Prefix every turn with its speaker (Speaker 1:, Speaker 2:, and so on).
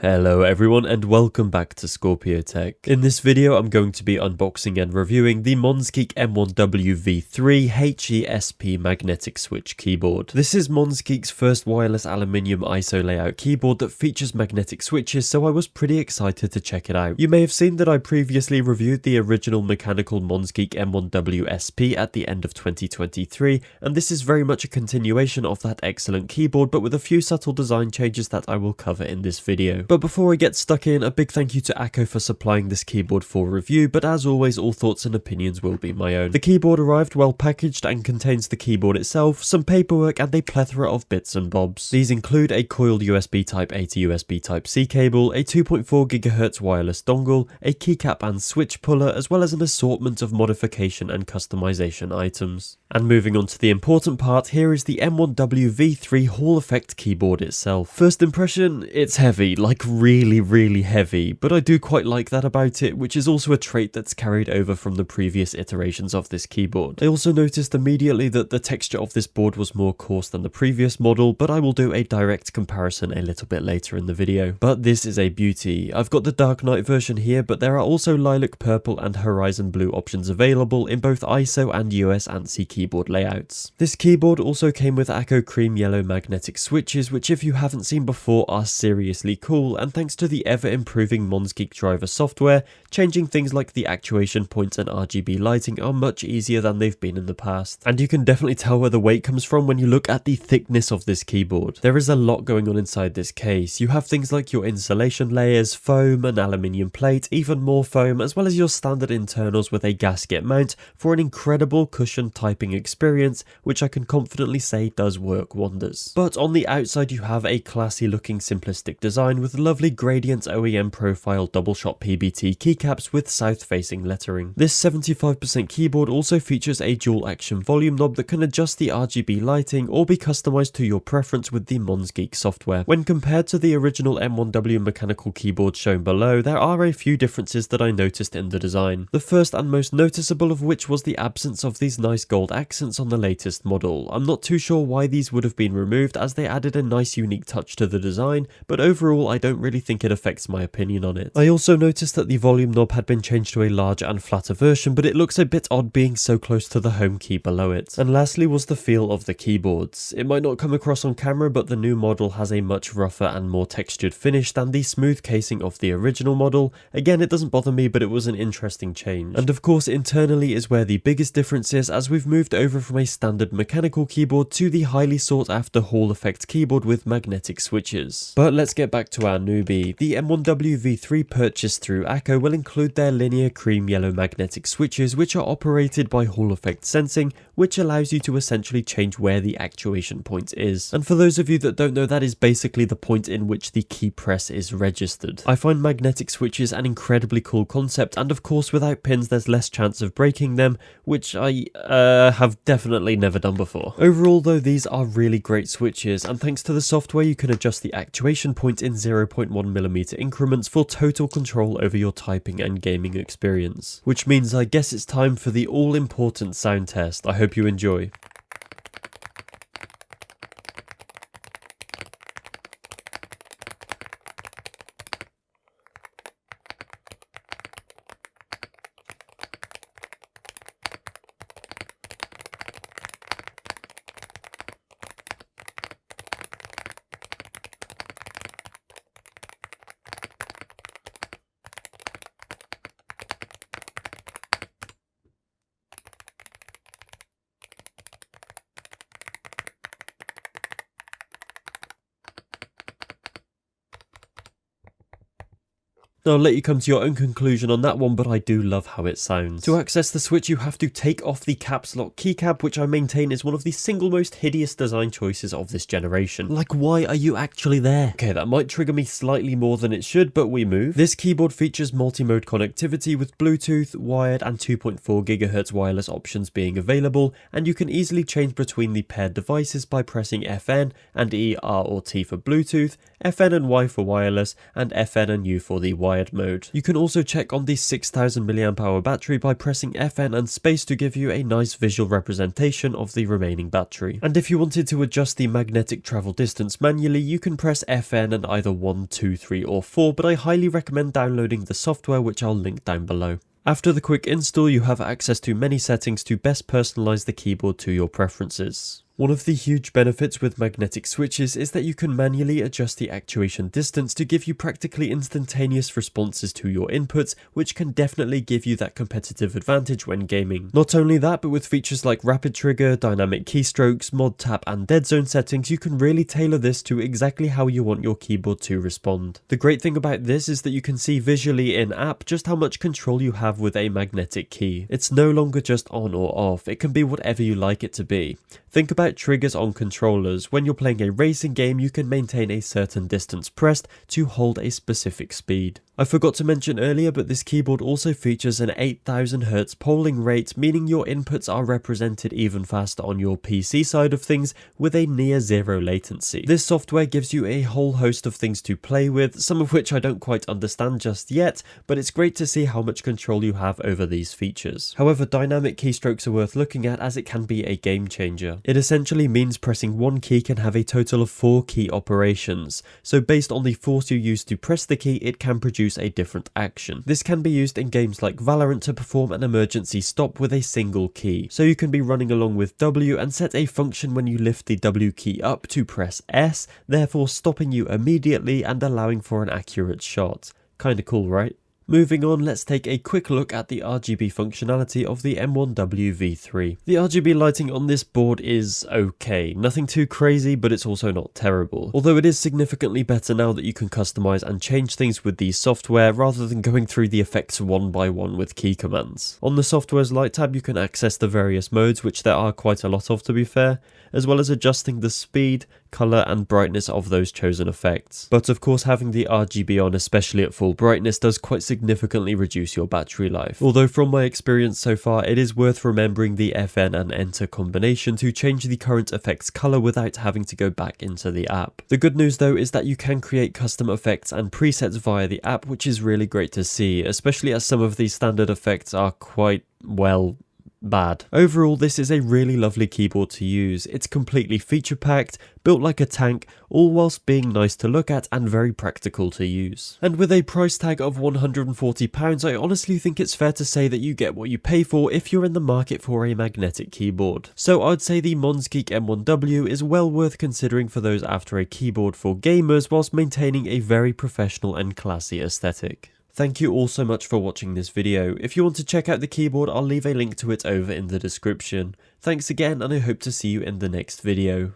Speaker 1: Hello everyone and welcome back to ScorpioTech. In this video I'm going to be unboxing and reviewing the MonsGeek M1W V3 HE SP magnetic switch keyboard. This is MonsGeek's first wireless aluminium ISO layout keyboard that features magnetic switches, so I was pretty excited to check it out. You may have seen that I previously reviewed the original mechanical MonsGeek M1W SP at the end of 2023, and this is very much a continuation of that excellent keyboard but with a few subtle design changes that I will cover in this video. But before I get stuck in, a big thank you to Akko for supplying this keyboard for review, but as always all thoughts and opinions will be my own. The keyboard arrived well packaged and contains the keyboard itself, some paperwork and a plethora of bits and bobs. These include a coiled USB Type-A to USB Type-C cable, a 2.4 GHz wireless dongle, a keycap and switch puller, as well as an assortment of modification and customization items. And moving on to the important part, here is the M1W V3 Hall Effect keyboard itself. First impression, it's heavy, like really heavy, but I do quite like that about it, which is also a trait that's carried over from the previous iterations of this keyboard. I also noticed immediately that the texture of this board was more coarse than the previous model, but I will do a direct comparison a little bit later in the video. But this is a beauty. I've got the Dark Knight version here, but there are also lilac purple and horizon blue options available in both ISO and US ANSI keyboard layouts. This keyboard also came with Akko cream yellow magnetic switches, which if you haven't seen before are seriously cool, and thanks to the ever improving MonsGeek driver software, changing things like the actuation points and RGB lighting are much easier than they've been in the past. And you can definitely tell where the weight comes from when you look at the thickness of this keyboard. There is a lot going on inside this case. You have things like your insulation layers, foam, an aluminium plate, even more foam, as well as your standard internals with a gasket mount for an incredible cushioned typing experience, which I can confidently say does work wonders. But on the outside you have a classy looking simplistic design with lovely gradient OEM profile double shot PBT keycaps with south facing lettering. This 75% keyboard also features a dual action volume knob that can adjust the RGB lighting or be customized to your preference with the MonsGeek software. When compared to the original M1W mechanical keyboard shown below, there are a few differences that I noticed in the design. The first and most noticeable of which was the absence of these nice gold accents on the latest model. I'm not too sure why these would have been removed, as they added a nice unique touch to the design, but overall I don't really think it affects my opinion on it. I also noticed that the volume knob had been changed to a larger and flatter version, but it looks a bit odd being so close to the home key below it. And lastly was the feel of the keyboards. It might not come across on camera, but the new model has a much rougher and more textured finish than the smooth casing of the original model. Again, it doesn't bother me, but it was an interesting change. And of course internally is where the biggest difference is, as we've moved over from a standard mechanical keyboard to the highly sought after Hall Effect keyboard with magnetic switches. But let's get back to our newbie. The M1W V3 purchased through Akko will include their linear cream yellow magnetic switches, which are operated by Hall Effect sensing, which allows you to essentially change where the actuation point is. And for those of you that don't know, that is basically the point in which the key press is registered. I find magnetic switches an incredibly cool concept, and of course without pins there's less chance of breaking them, which I have definitely never done before. Overall though, these are really great switches, and thanks to the software you can adjust the actuation point in 0.1mm increments for total control over your typing and gaming experience. Which means I guess it's time for the all-important sound test. I hope you enjoy. I'll let you come to your own conclusion on that one, but I do love how it sounds. To access the switch you have to take off the caps lock keycap, which I maintain is one of the single most hideous design choices of this generation. Like, why are you actually there? Okay, that might trigger me slightly more than it should, but we move. This keyboard features multi-mode connectivity with Bluetooth, wired and 2.4 GHz wireless options being available, and you can easily change between the paired devices by pressing FN and E, R or T for Bluetooth, FN and Y for wireless, and FN and U for the wireless wired mode. You can also check on the 6000 mAh battery by pressing FN and space to give you a nice visual representation of the remaining battery. And if you wanted to adjust the magnetic travel distance manually, you can press FN and either 1, 2, 3 or 4, but I highly recommend downloading the software, which I'll link down below. After the quick install, you have access to many settings to best personalize the keyboard to your preferences. One of the huge benefits with magnetic switches is that you can manually adjust the actuation distance to give you practically instantaneous responses to your inputs, which can definitely give you that competitive advantage when gaming. Not only that, but with features like rapid trigger, dynamic keystrokes, mod tap and dead zone settings, you can really tailor this to exactly how you want your keyboard to respond. The great thing about this is that you can see visually in app just how much control you have with a magnetic key. It's no longer just on or off, it can be whatever you like it to be. Think about triggers on controllers. When you're playing a racing game, you can maintain a certain distance pressed to hold a specific speed. I forgot to mention earlier, but this keyboard also features an 8000 Hz polling rate, meaning your inputs are represented even faster on your PC side of things with a near zero latency. This software gives you a whole host of things to play with, some of which I don't quite understand just yet, but it's great to see how much control you have over these features. However, dynamic keystrokes are worth looking at as it can be a game changer. It essentially means pressing one key can have a total of 4 key operations, so based on the force you use to press the key, it can produce a different action. This can be used in games like Valorant to perform an emergency stop with a single key, so you can be running along with W and set a function when you lift the W key up to press S, therefore stopping you immediately and allowing for an accurate shot. Kinda cool, right? Moving on, let's take a quick look at the RGB functionality of the M1W V3. The RGB lighting on this board is okay, nothing too crazy, but it's also not terrible. Although it is significantly better now that you can customize and change things with the software rather than going through the effects one by one with key commands. On the software's light tab, you can access the various modes, which there are quite a lot of to be fair, as well as adjusting the speed, colour and brightness of those chosen effects. But of course, having the RGB on, especially at full brightness, does quite significantly reduce your battery life. Although from my experience so far, it is worth remembering the FN and enter combination to change the current effect's colour without having to go back into the app. The good news though is that you can create custom effects and presets via the app, which is really great to see, especially as some of these standard effects are quite, well, bad. Overall, this is a really lovely keyboard to use. It's completely feature packed, built like a tank, all whilst being nice to look at and very practical to use. And with a price tag of £140, I honestly think it's fair to say that you get what you pay for if you're in the market for a magnetic keyboard. So I'd say the MonsGeek M1W is well worth considering for those after a keyboard for gamers whilst maintaining a very professional and classy aesthetic. Thank you all so much for watching this video. If you want to check out the keyboard, I'll leave a link to it over in the description. Thanks again, and I hope to see you in the next video.